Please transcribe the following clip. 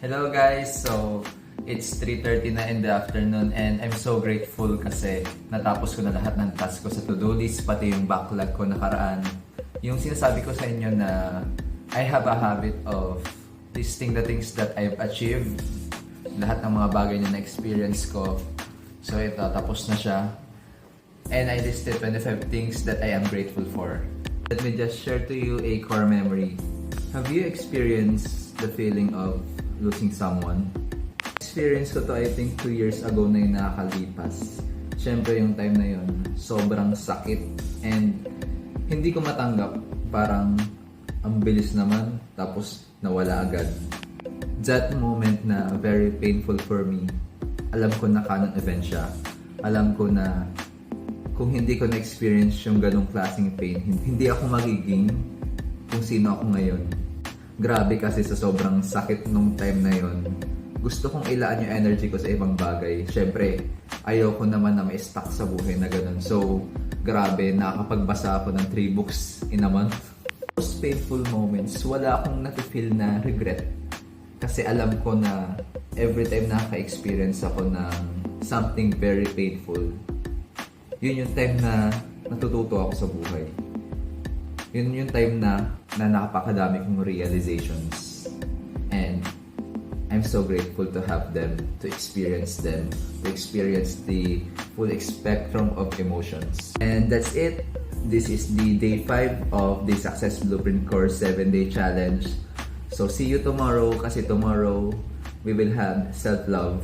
Hello guys! So, it's 3:30 na in the afternoon and I'm so grateful kasi natapos ko na lahat ng task ko sa to-do list, pati yung backlog ko nakaraan. Yung sinasabi ko sa inyo na I have a habit of listing the things that I've achieved, lahat ng mga bagay na na-experience ko. So ito, tapos na siya. And I listed 25 things that I am grateful for. Let me just share to you a core memory. Have you experienced the feeling of losing someone? Experience ko to I think 2 years ago na yung nakakalipas. Siyempre yung time na yun, sobrang sakit. And hindi ko matanggap, parang ang bilis naman, tapos nawala agad. That moment na very painful for me, alam ko na canon event siya. Alam ko na kung hindi ko na-experience yung ganong klaseng pain, hindi ako magiging kung sino ako ngayon. Grabe kasi sa sobrang sakit nung time na yon. Gusto kong ilaan yung energy ko sa ibang bagay. Siyempre, ayoko naman na ma-stuck sa buhay na ganun. So, grabe, nakakapagbasa ako ng 3 books in a month. Those painful moments, wala akong nafe-feel na regret. Kasi alam ko na every time nakaka-experience ako ng something very painful, yun yung time na natututo ako sa buhay. Yun yung time na nakapakadami kong realizations. And I'm so grateful to have them, to experience the full spectrum of emotions. And that's it. This is the day 5 of the Success Blueprint Course 7-day challenge. So see you tomorrow kasi tomorrow we will have self-love.